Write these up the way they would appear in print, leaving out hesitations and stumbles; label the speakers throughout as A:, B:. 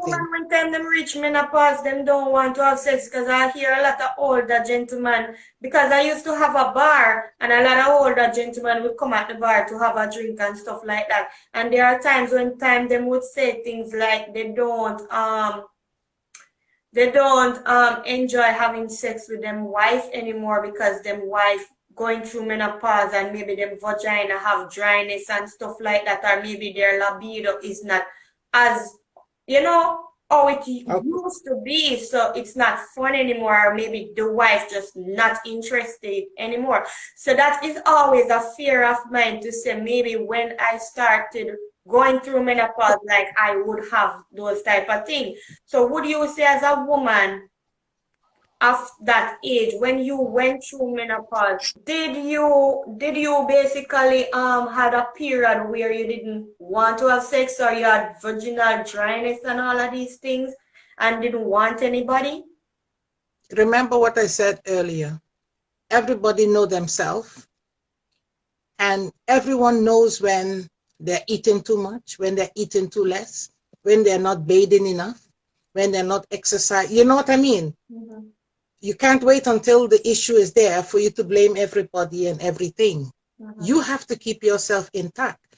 A: woman, when time them reach menopause, them don't want to have sex because I hear a lot of older gentlemen. Because I used to have a bar and a lot of older gentlemen would come at the bar to have a drink and stuff like that. And there are times when time them would say things like they don't enjoy having sex with them wife anymore because them wife going through menopause and maybe them vagina have dryness and stuff like that, or maybe their libido is not as how it used to be, so it's not fun anymore, or maybe the wife just not interested anymore. So that is always a fear of mine, to say maybe when I started going through menopause, like I would have those type of things. So would you say, as a woman of that age, when you went through menopause, did you basically had a period where you didn't want to have sex, or you had vaginal dryness and all of these things and didn't want anybody?
B: Remember what I said earlier. Everybody know themselves, and everyone knows when they're eating too much, when they're eating too less, when they're not bathing enough, when they're not exercising. You know what I mean?
A: Mm-hmm.
B: You can't wait until the issue is there for you to blame everybody and everything.
A: Mm-hmm.
B: You have to keep yourself intact.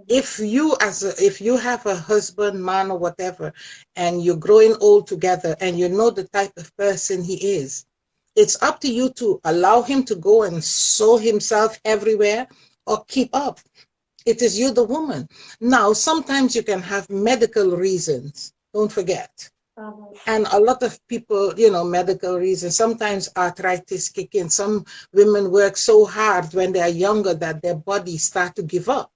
B: If you have a husband, man, or whatever, and you're growing old together, and you know the type of person he is, it's up to you to allow him to go and sow himself everywhere, or keep up. It is you, the woman. Now, sometimes you can have medical reasons. Don't forget. And a lot of people, medical reasons. Sometimes arthritis kick in. Some women work so hard when they are younger that their bodies start to give up.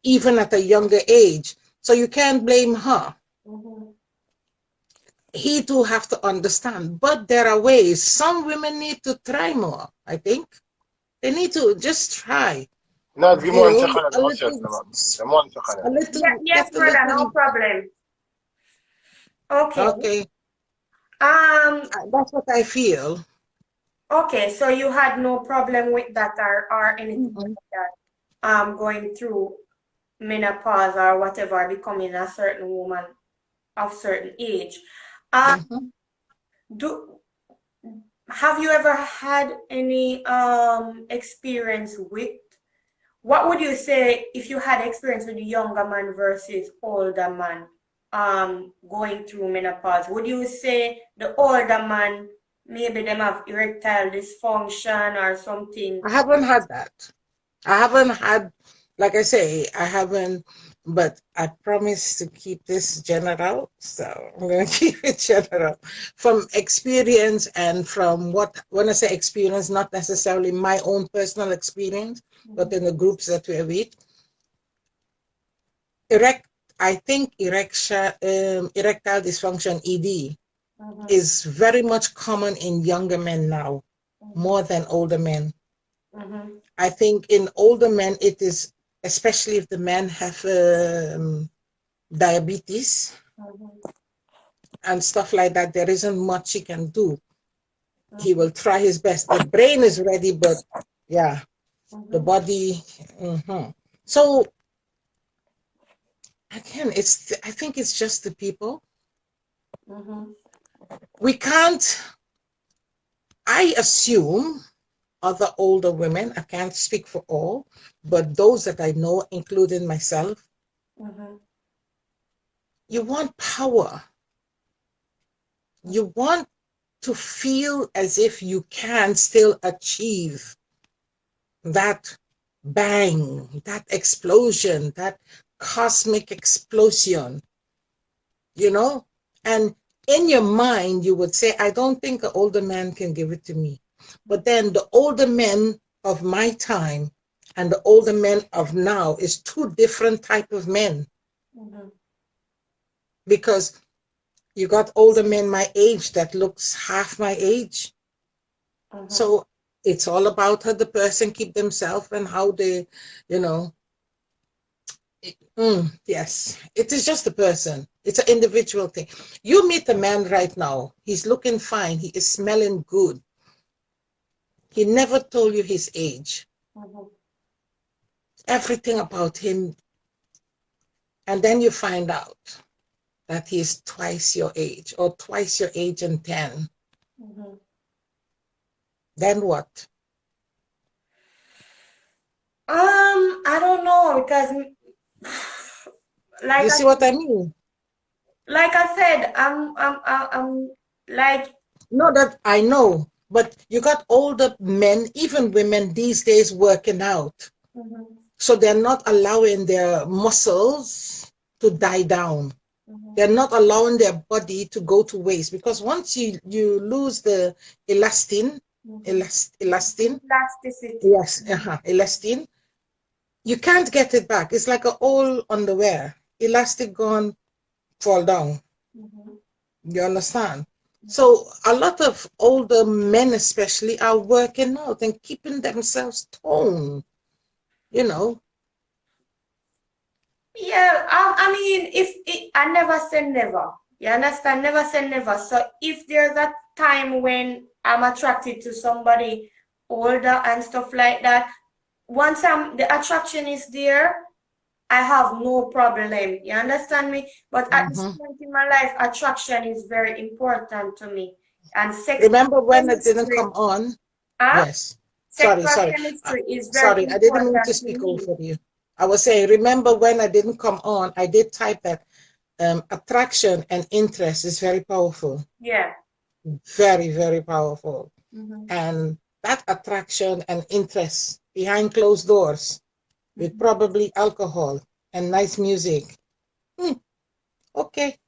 B: Even at a younger age. So you can't blame her. He too have to understand. But there are ways. Some women need to try more, I think. They need to just try.
C: No, give one
B: A
C: second.
B: little,
A: Yes,
B: get a
A: brother, no
B: little.
A: problem. Okay.
B: Okay. That's what I feel.
A: Okay, so you had no problem with that, or anything like that, going through menopause or whatever, becoming a certain woman of certain age. Have you ever had any experience with, what would you say if you had experience with younger man versus older man going through menopause? Would you say the older man, maybe them have erectile dysfunction or something?
B: I haven't had that. I haven't had, like I say, I haven't, but I promise to keep this general, so I'm going to keep it general. From experience, and from when I say experience, not necessarily my own personal experience, but in the groups that we're with. I think erectile dysfunction, ED, is very much common in younger men now, more than older men. I think in older men, it is, especially if the men have diabetes and stuff like that, there isn't much he can do. He will try his best. The brain is ready, but yeah, the body. So again, I think it's just the people. We can't, I assume, other older women, I can't speak for all, but those that I know, including myself, you want power. You want to feel as if you can still achieve that bang, that explosion, that cosmic explosion, and in your mind, you would say, I don't think an older man can give it to me. But then the older men of my time and the older men of now is two different type of men. Because you got older men my age that looks half my age. So it's all about how the person keep themselves and how they, yes, it is just a person. It's an individual thing. You meet a man right now, he's looking fine, he is smelling good. He never told you his age. Everything about him. And then you find out that he's twice your age or twice your age and 10.
A: Mhm.
B: Then what?
A: I don't know because like
B: You
A: I
B: see what I mean?
A: like I said, I'm like
B: No, that I know, but you got older men, even women these days working out.
A: mhm,
B: So they're not allowing their muscles to die down.
A: mhm,
B: They're not allowing their body to go to waste, because once you lose the elastin,
A: mhm.
B: elastin,
A: Elasticity.
B: yes, elastin, you can't get it back. It's like an old underwear. Elastic gone, fall down.
A: Mhm.
B: You understand? So a lot of older men especially are working out and keeping themselves toned, you know.
A: Yeah, I mean, I never say never. You understand? Never say never. So if there's a time when I'm attracted to somebody older and stuff like that, once the attraction is there, I have no problem. You understand me? But at this
B: Mhm.
A: point in my life, attraction is very important to me. And sexual
B: Remember when it didn't
A: chemistry,
B: come on?
A: huh?
B: Yes. Sorry,
A: Sexual
B: sorry. Uh,
A: chemistry is very
B: sorry, I didn't mean to
A: important to
B: speak
A: me.
B: over you. I was saying, remember when I didn't come on, I did type that attraction and interest is very powerful.
A: Yeah.
B: Very, very powerful.
A: Mhm.
B: And that attraction and interest behind closed doors with
A: Mhm.
B: probably alcohol and nice music. Hmm, okay.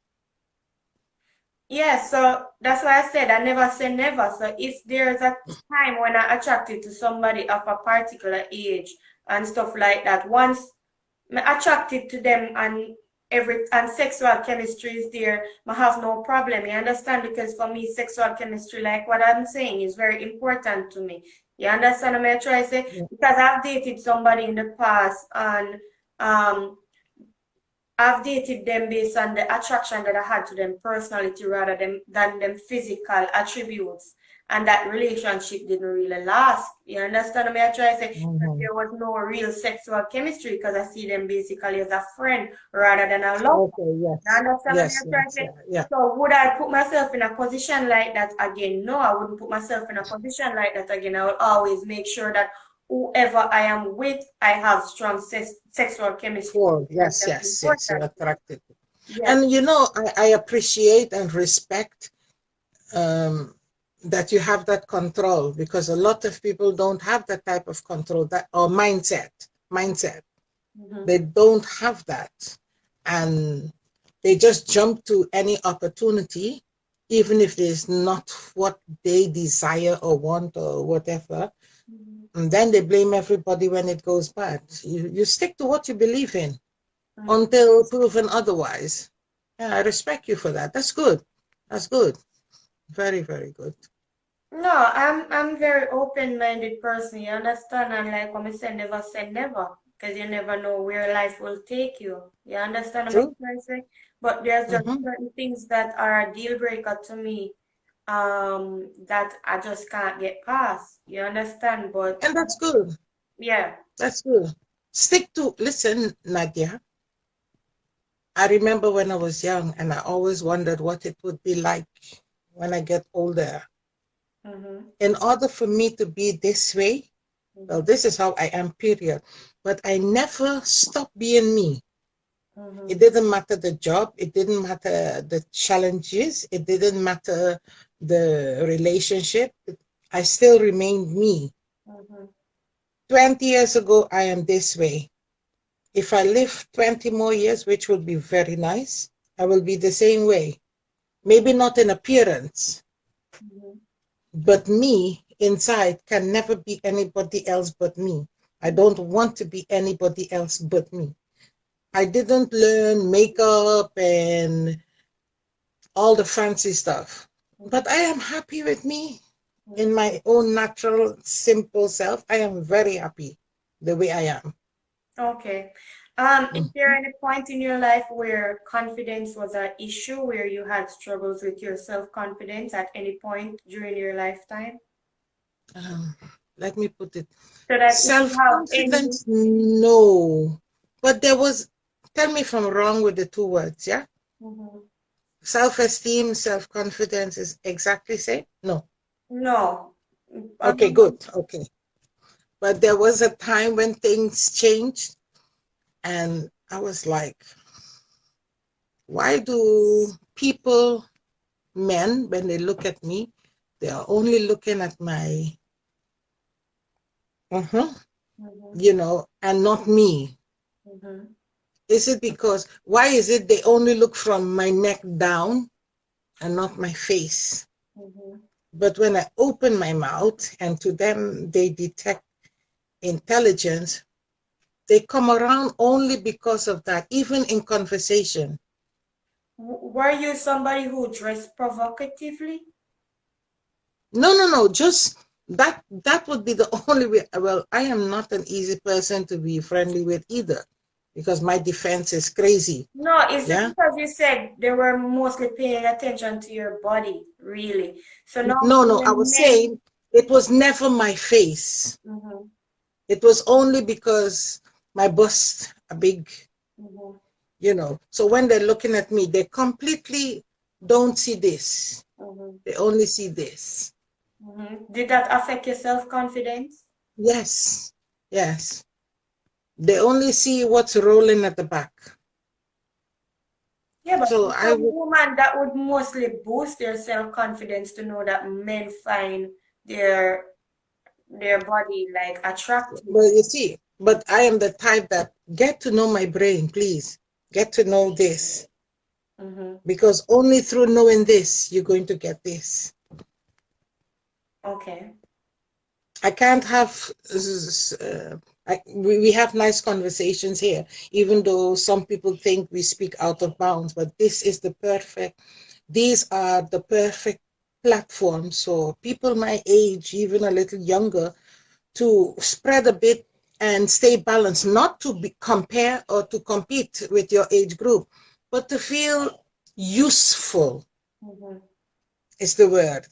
A: Yeah, so that's why I said I never say never. So if there's a time when I'm attracted to somebody of a particular age and stuff like that, once I'm attracted to them and sexual chemistry is there, I have no problem. You understand? Because for me, sexual chemistry, like what I'm saying, is very important to me. You understand what I try to say?
B: Yeah.
A: Because I've dated somebody in the past and um I've dated them based on the attraction that I had to them personality rather than them physical attributes. And that relationship didn't really last. You understand what I try to say? That
B: Mhm.
A: there was no real sexual chemistry because I see them basically as a friend rather than a lover.
B: Okay,
A: You
B: yes.
A: understand what
B: Yes,
A: I'm trying to
B: yes,
A: say?
B: yeah, yeah.
A: So would I put myself in a position like that again? No, I wouldn't put myself in a position like that again. I will always make sure that whoever I am with, I have strong sexual chemistry.
B: Cool.
A: That's
B: Yes, yes, yes. You're
A: important.
B: attracted.
A: Yes.
B: And you know, I appreciate and respect um, that you have that control, because a lot of people don't have that type of control, that or mindset.
A: Mhm.
B: They don't have that, and they just jump to any opportunity, even if it's not what they desire or want or whatever.
A: Mhm.
B: And then they blame everybody when it goes bad. You stick to what you believe in
A: Mhm.
B: until proven otherwise. Yeah, I respect you for that. That's good. That's good. Very, very good.
A: No, I'm very open-minded person. You understand? And like when I say never, because you never know where life will take you. You understand what
B: True.
A: I'm trying to say? But there's just
B: Hmm.
A: certain things that are a deal breaker to me, that I just can't get past. You understand? But
B: And that's good.
A: yeah.
B: That's good. Stick to, listen, Nadia. I remember when I was young and I always wondered what it would be like when I get older.
A: Mm-hmm.
B: In order for me to be this way, well,
A: Mm-hmm.
B: this is how I am, period. But I never stopped being me. It
A: Mm-hmm.
B: didn't matter the job, it didn't matter the challenges, it didn't matter the relationship. I still remained me.
A: Mm-hmm.
B: 20 years ago, I am this way. If I live 20 more years, which would be very nice, I will be the same way. Maybe not in appearance,
A: Mm-hmm.
B: but me inside can never be anybody else but me. I don't want to be anybody else but me. I didn't learn makeup and all the fancy stuff, but I am happy with me in
A: Mm-hmm.
B: my own natural, simple self. I am very happy the way I am.
A: Okay. Is there
B: Mhm.
A: any point in your life where confidence was an issue, where you had struggles with your self-confidence at any point during your lifetime?
B: Um, Let me put it.
A: So that if you have any,
B: Self-confidence, no. But there was, tell me if I'm wrong with the two words, yeah?
A: Mm-hmm.
B: Self-esteem, self-confidence is exactly same? No.
A: No.
B: Okay,
A: Um,
B: good. Okay. But there was a time when things changed and I was like, why do people, men, when they look at me, they are only looking at my,
A: mhm,
B: you know, and not me?
A: mhm,
B: Is it because, why is it they only look from my neck down and not my face?
A: mhm.
B: But when I open my mouth and to them they detect intelligence, they come around only because of that, even in conversation.
A: Were you somebody who dressed provocatively?
B: No, just that would be the only way. Well, I am not an easy person to be friendly with either because my defense is crazy.
A: No, is it
B: Yeah.
A: because you said they were mostly paying attention to your body, really? So normally
B: No, I
A: when
B: was
A: men,
B: saying it was never my face.
A: mhm,
B: It was only because my bust a big,
A: mhm,
B: you know. So when they're looking at me, they completely don't see this.
A: mhm,
B: They only see this.
A: mhm. Did that affect your self-confidence?
B: Yes, yes. They only see what's rolling at the back.
A: Yeah, but
B: So
A: for
B: I
A: some
B: would,
A: woman that would mostly boost their self-confidence to know that men find their their body like attractive.
B: but you see, but I am the type that get to know my brain, please. Get to know this.
A: Mm-hmm.
B: Because only through knowing this, you're going to get this.
A: Okay.
B: I can't have, we have nice conversations here, even though some people think we speak out of bounds, but these are the perfect platforms for people my age, even a little younger, to spread a bit and stay balanced, not to compare or to compete with your age group, but to feel useful
A: Mm-hmm.
B: is the word.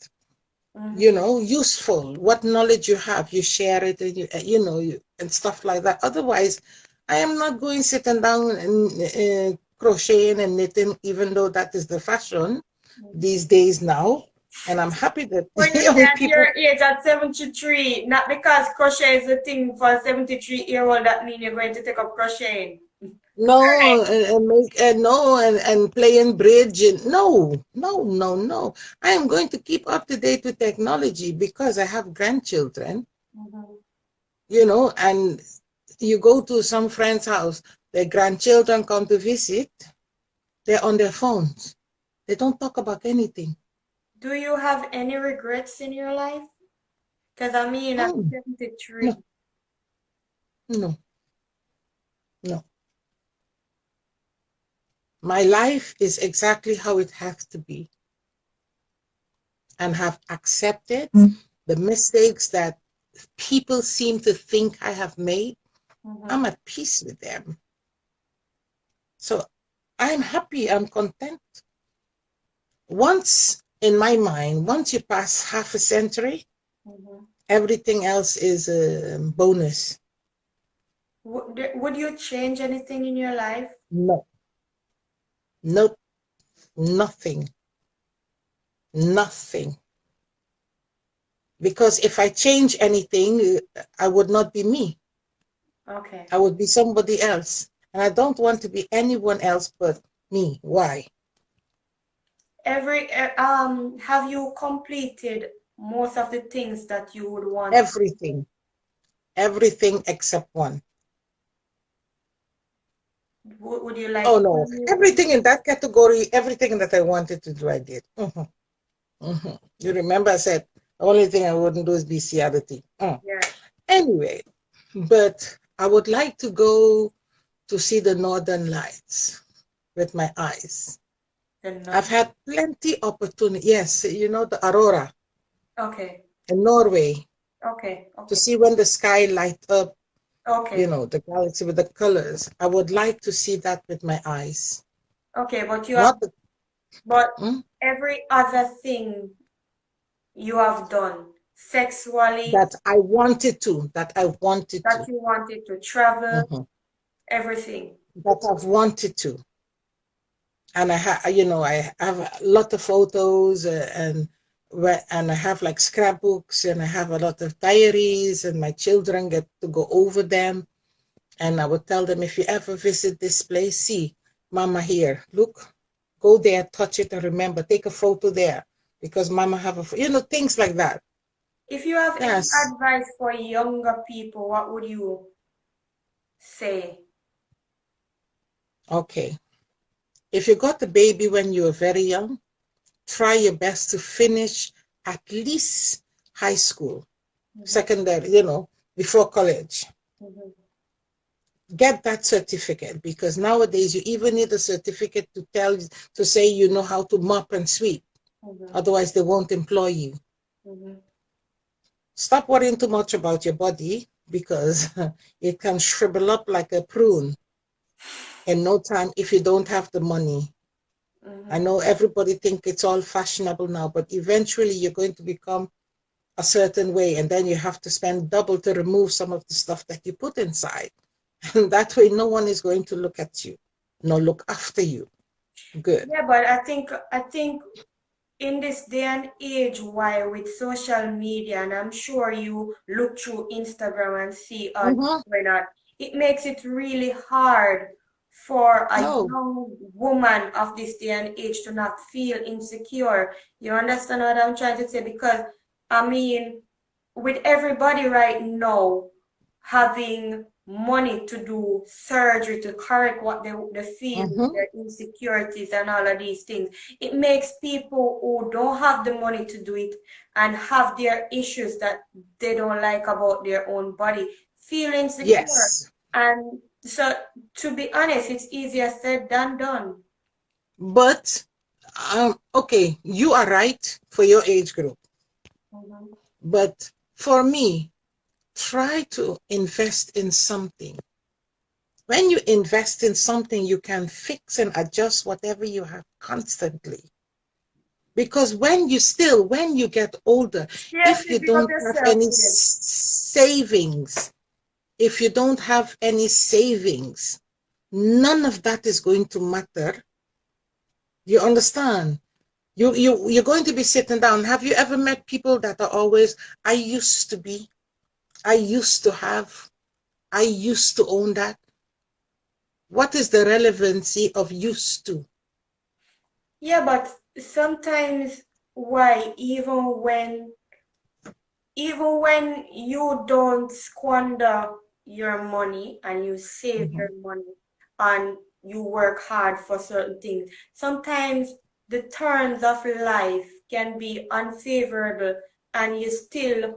B: You
A: Mm-hmm.
B: know, useful. What knowledge you have, you share it, and you know, and stuff like that. Otherwise, I am not going sitting down and crocheting and knitting, even though that is the fashion
A: Mm-hmm.
B: these days now. And I'm happy that
A: When you say
B: young
A: at your
B: people.
A: age at 73, not because crochet is a thing for a 73-year-old, that mean you're going to take up crocheting.
B: No,
A: Correct.
B: and make and no and playing bridge and no. I am going to keep up to date with technology because I have grandchildren,
A: Mm-hmm.
B: you know, and you go to some friend's house, their grandchildren come to visit, they're on their phones. They don't talk about anything.
A: Do you have any regrets in your life? Because I mean, at
B: Mm, no,
A: 73,
B: no, no. My life is exactly how it has to be and have accepted the mistakes that people seem to think I have made.
A: mm-hmm.
B: I'm at peace with them. So I'm happy, I'm content. Once in my mind, once you pass half a century,
A: Mm-hmm.
B: everything else is a bonus.
A: Would you change anything in your life?
B: No, nope, nothing, nothing. Because if I change anything, I would not be me.
A: Okay.
B: I would be somebody else. And I don't want to be anyone else but me. Why?
A: Have you completed most of the things that you would want?
B: Everything, everything except one.
A: Would you
B: Oh
A: like
B: no,
A: one new?
B: everything in that category, everything that I wanted to do, I did. You remember I said the only thing I wouldn't do is bestiality.
A: Yeah.
B: Anyway, but I would like to go to see the Northern Lights with my eyes.
A: The
B: I've
A: nut.
B: had plenty opportunity. Yes, you know the aurora
A: Okay.
B: in Norway
A: Okay.
B: to
A: Okay.
B: see when the sky lights up, you
A: Okay.
B: know, the galaxy with the colors. I would like to see that with my eyes.
A: Okay. But you have,
B: Not the,
A: but
B: hmm?
A: every other thing you have done sexually
B: That I wanted to, that I wanted
A: that
B: to,
A: you wanted to travel,
B: Mhm.
A: everything.
B: that I've wanted to. And I have, you know, I have a lot of photos and I have like scrapbooks and I have a lot of diaries and my children get to go over them. And I would tell them, if you ever visit this place, see, Mama here, look, go there, touch it, and remember, take a photo there because Mama have a, you know, things like that.
A: If you have any
B: Yes.
A: advice for younger people, what would you say?
B: Okay. If you got a baby when you were very young, try your best to finish at least high school, secondary, you know, before college. Get that certificate because nowadays you even need a certificate to say you know how to mop and sweep. Otherwise they won't employ you. Stop worrying too much about your body because it can shrivel up like a prune in no time if you don't have the money. I know everybody think it's all fashionable now, but eventually you're going to become a certain way and then you have to spend double to remove some of the stuff that you put inside. And that way no one is going to look at you, nor look after you. Good.
A: Yeah, but I think in this day and age, why with social media, and I'm sure you look through Instagram and see all going on, it makes it really hard for a
B: No.
A: young woman of this day and age to not feel insecure. You understand what I'm trying to say? Because I mean, with everybody right now having money to do surgery to correct what they feel, their insecurities and all of these things, it makes people who don't have the money to do it and have their issues that they don't like about their own body feel insecure.
B: Yes.
A: And so, to be honest, it's easier said than done.
B: But, okay, you are right for your age group. But for me, try to invest in something. When you invest in something, you can fix and adjust whatever you have constantly. Because when you get older, if you don't have any savings, none of that is going to matter. You understand? You're going to be sitting down. Have you ever met people that are always, I used to be, I used to have, I used to own that? What is the relevancy of used to?
A: Yeah, but sometimes why even when you don't squander your money and you save your money and you work hard for certain things, sometimes the turns of life can be unfavorable and you still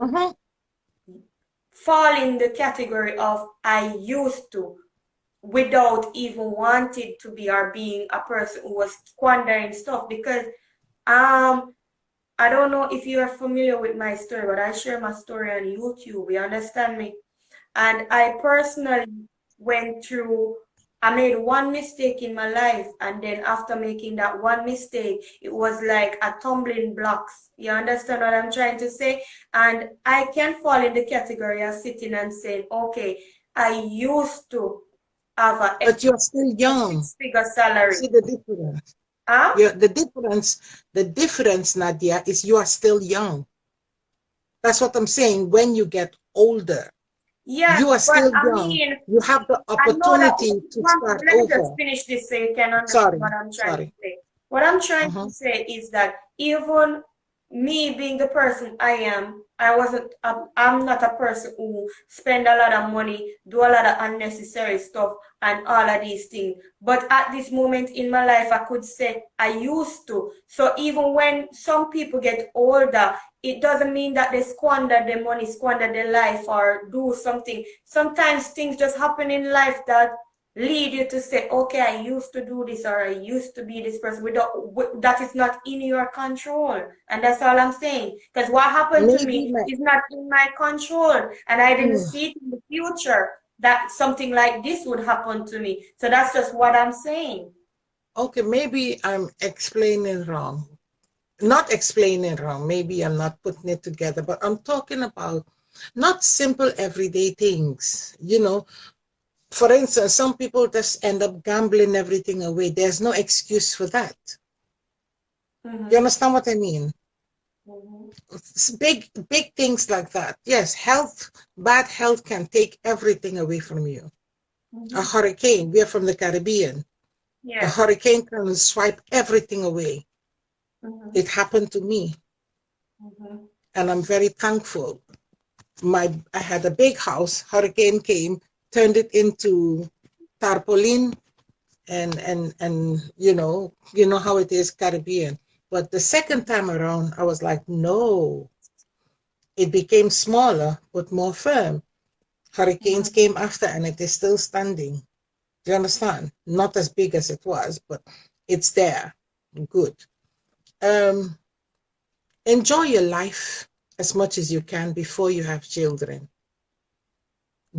A: fall in the category of I used to without even wanting to be or being a person who was squandering stuff. Because I don't know if you are familiar with my story, but I share my story on YouTube. You understand me? And I personally went through, I made one mistake in my life, and then after making that one mistake, it was like a tumbling blocks. You understand what I'm trying to say? And I can fall in the category of sitting and saying, okay, I used to have a
B: But you're still young.
A: six-figure salary.
B: See the difference?
A: Huh?
B: The difference, Nadia, is you are still young. That's what I'm saying. When you get older,
A: yeah,
B: you are still
A: I
B: young.
A: mean,
B: You have the opportunity to start
A: let me
B: over.
A: just finish this so you can understand what I'm trying to say. What I'm trying to say is that even me being the person I am, I'm not a person who spend a lot of money, do a lot of unnecessary stuff and all of these things. But at this moment in my life, I could say I used to. So even when some people get older, it doesn't mean that they squander their money, squander their life, or do something. Sometimes things just happen in life that lead you to say, okay, I used to do this or I used to be this person. That is not in your control. And that's all I'm saying. Because what happened to me is not in my control. And I didn't see it in the future that something like this would happen to me. So that's just what I'm saying.
B: Okay, maybe I'm explaining wrong. Not explaining wrong. Maybe I'm not putting it together, but I'm talking about not simple everyday things. You know, For instance, some people just end up gambling everything away. There's no excuse for that. You understand what I mean? It's big things like that. Yes, bad health can take everything away from you. A hurricane, we're from the Caribbean. A
A: Yes.
B: hurricane can swipe everything away. It happened to me. And I'm very thankful. I had a big house, hurricane came, turned it into tarpaulin, and you know how it is, Caribbean. But the second time around, I was like, no. It became smaller, but more firm. Hurricanes came after, and it is still standing. Do you understand? Not as big as it was, but it's there. Good. Enjoy your life as much as you can before you have children.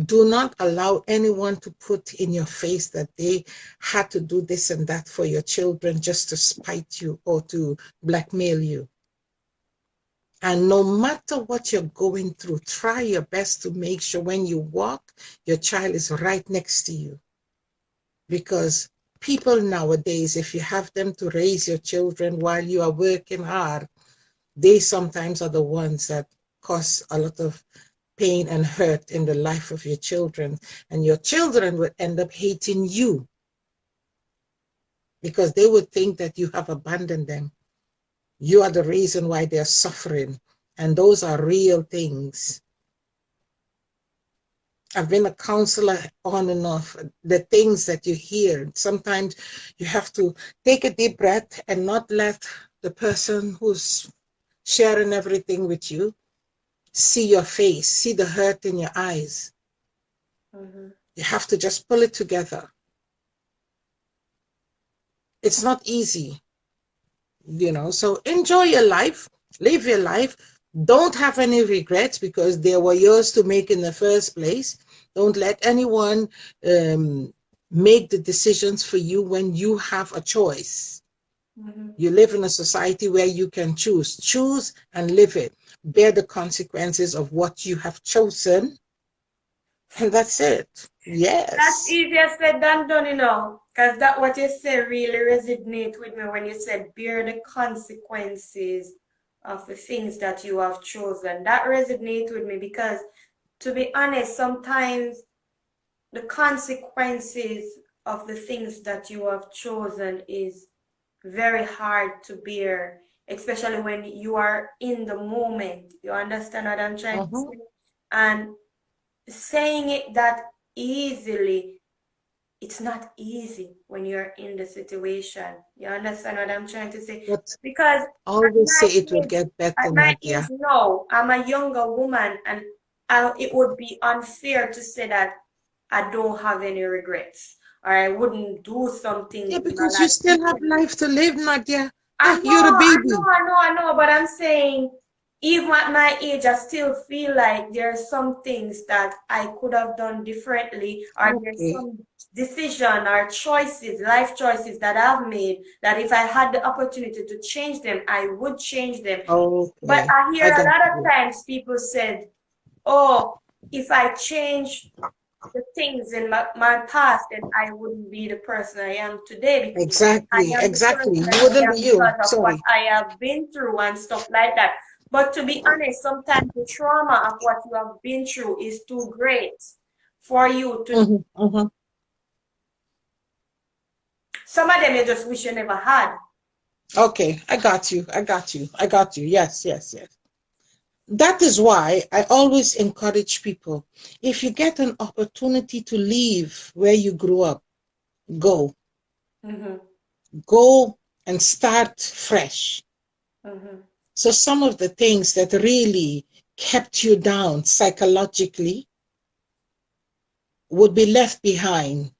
B: Do not allow anyone to put in your face that they had to do this and that for your children just to spite you or to blackmail you. And no matter what you're going through, try your best to make sure when you walk, your child is right next to you. Because people nowadays, if you have them to raise your children while you are working hard, they sometimes are the ones that cause a lot of pain and hurt in the life of your children. And your children would end up hating you because they would think that you have abandoned them. You are the reason why they're suffering. And those are real things. I've been a counselor on and off. The things that you hear, sometimes you have to take a deep breath and not let the person who's sharing everything with you see your face, see the hurt in your eyes. You have to just pull it together. It's not easy, so enjoy your life, live your life. Don't have any regrets because they were yours to make in the first place. Don't let anyone make the decisions for you when you have a choice. You live in a society where you can choose and live it. Bear the consequences of what you have chosen. And that's it. Yes.
A: That's easier said than done, because that what you said really resonate with me when you said bear the consequences of the things that you have chosen. That resonates with me because, to be honest, sometimes the consequences of the things that you have chosen is very hard to bear, especially when you are in the moment. You understand what I'm trying to say? And saying it that easily, it's not easy when you're in the situation. You understand what I'm trying to say?
B: But
A: because
B: I always say it will get better,
A: at my
B: Nadia.
A: age, no, I'm a younger woman, and it would be unfair to say that I don't have any regrets or I wouldn't do something.
B: Yeah, because you still have life to live, Nadia. You're a baby.
A: I know, but I'm saying, even at my age, I still feel like there are some things that I could have done differently, or there's some decision or choices, life choices that I've made that if I had the opportunity to change them, I would change them. But I hear a lot of times people said, oh, if I change the things in my past, then I wouldn't be the person I am today. Because
B: exactly. You wouldn't be you.
A: Because of what I have been through and stuff like that. But to be honest, sometimes the trauma of what you have been through is too great for you to. Some of them you just wish you never had.
B: Okay, I got you. Yes. That is why I always encourage people, if you get an opportunity to leave where you grew up, go. Go and start fresh. So some of the things that really kept you down psychologically would be left behind.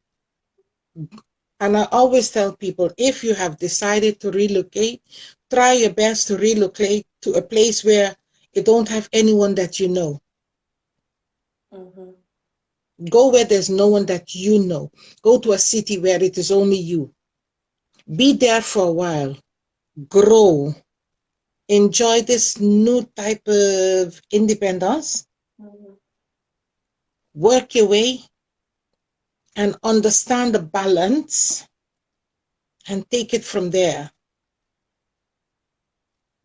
B: And I always tell people, if you have decided to relocate, try your best to relocate to a place where you don't have anyone that you know. Go where there's no one that you know. Go to a city where it is only you. Be there for a while. Grow. Enjoy this new type of independence. Work your way. and understand the balance and take it from there.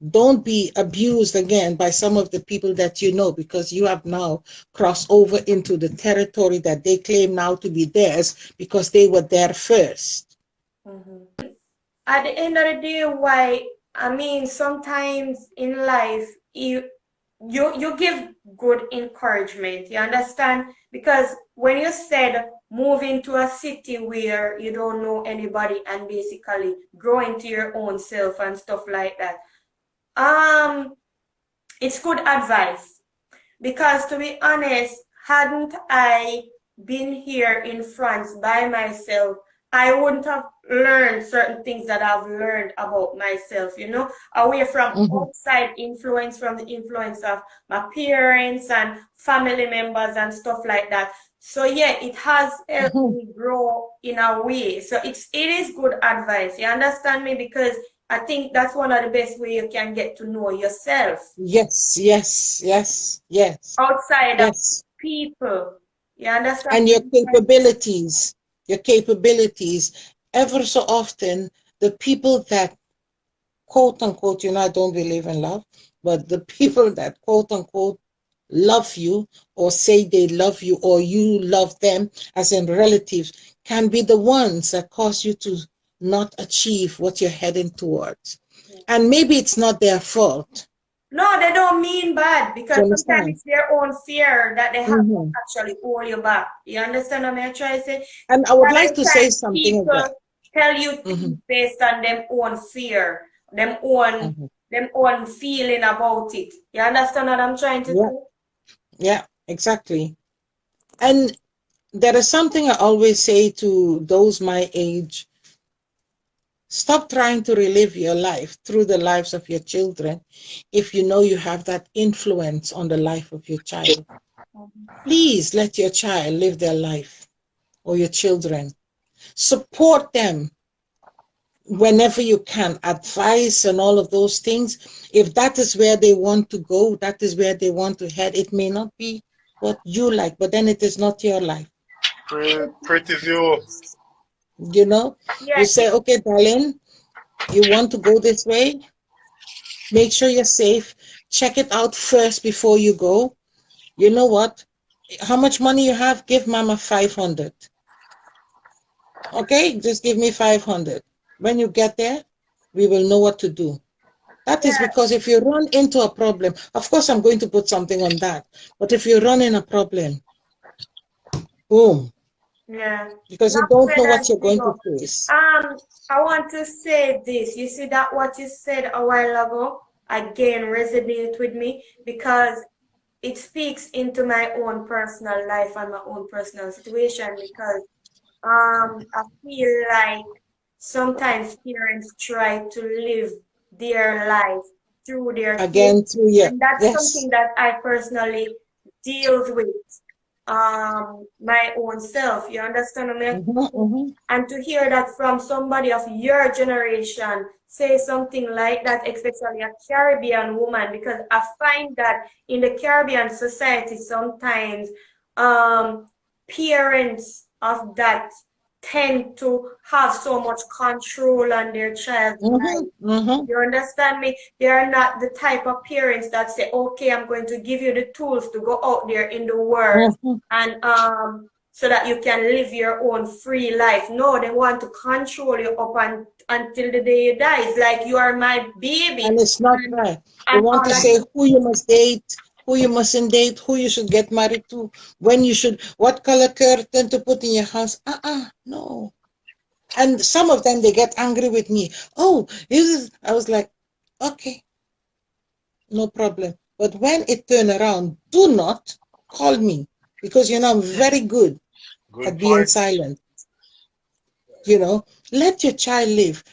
B: Don't be abused again by some of the people that you know, because you have now crossed over into the territory that they claim now to be theirs because they were there first.
A: At the end of the day, I mean, sometimes in life, you give good encouragement, you understand? Because when you said move into a city where you don't know anybody and basically grow into your own self and stuff like that, it's good advice. Because to be honest, hadn't I been here in France by myself, I wouldn't have learned certain things that I've learned about myself, away from outside influence, from the influence of my parents and family members and stuff like that. So yeah, it has helped me grow in a way. So it is good advice. You understand me? Because I think that's one of the best way you can get to know yourself.
B: Yes, yes, yes, yes.
A: Outside of
B: Yes.
A: people. You understand?
B: And your capabilities, ever so often, the people that quote unquote, I don't believe in love, but the people that quote unquote love you or say they love you or you love them, as in relatives, can be the ones that cause you to not achieve what you're heading towards. And maybe it's not their fault.
A: No, they don't mean bad, because sometimes it's their own fear that they have to actually hold you back. You understand what I'm trying to say?
B: And I would like to say something
A: people
B: about
A: tell you things based on them own fear, them own feeling about it. You understand what I'm trying to say?
B: Yeah, exactly. And there is something I always say to those my age: stop trying to relive your life through the lives of your children if you know you have that influence on the life of your child. Please let your child live their life, or your children. Support them whenever you can, advice and all of those things. If that is where they want to go, that is where they want to head. It may not be what you like, but then it is not your life.
C: Pretty view.
B: You say, okay, darling, you want to go this way? Make sure you're safe. Check it out first before you go. You know what? How much money you have? Give mama 500. Okay, just give me 500. When you get there, we will know what to do. That is because if you run into a problem, of course I'm going to put something on that, but if you run in a problem, boom.
A: Yeah.
B: Because you don't know what you're going to face.
A: I want to say this. You see that what you said a while ago, again, resonate with me, because it speaks into my own personal life and my own personal situation, because I feel like sometimes parents try to live their life through their kids, and that's something that I personally deal with my own self. You understand me? And to hear that from somebody of your generation say something like that, especially a Caribbean woman, because I find that in the Caribbean society sometimes parents of that tend to have so much control on their child's life. You understand me? They are not the type of parents that say, okay, I'm going to give you the tools to go out there in the world and so that you can live your own free life. No, they want to control you up until the day you die. It's like you are my baby.
B: And it's not right. They want to say who you must date, who you mustn't date, who you should get married to, when you should, what color curtain to put in your house. No. And some of them, they get angry with me. Oh, I was like, okay, no problem. But when it turn around, do not call me, because I'm very good at being silent. Let your child live.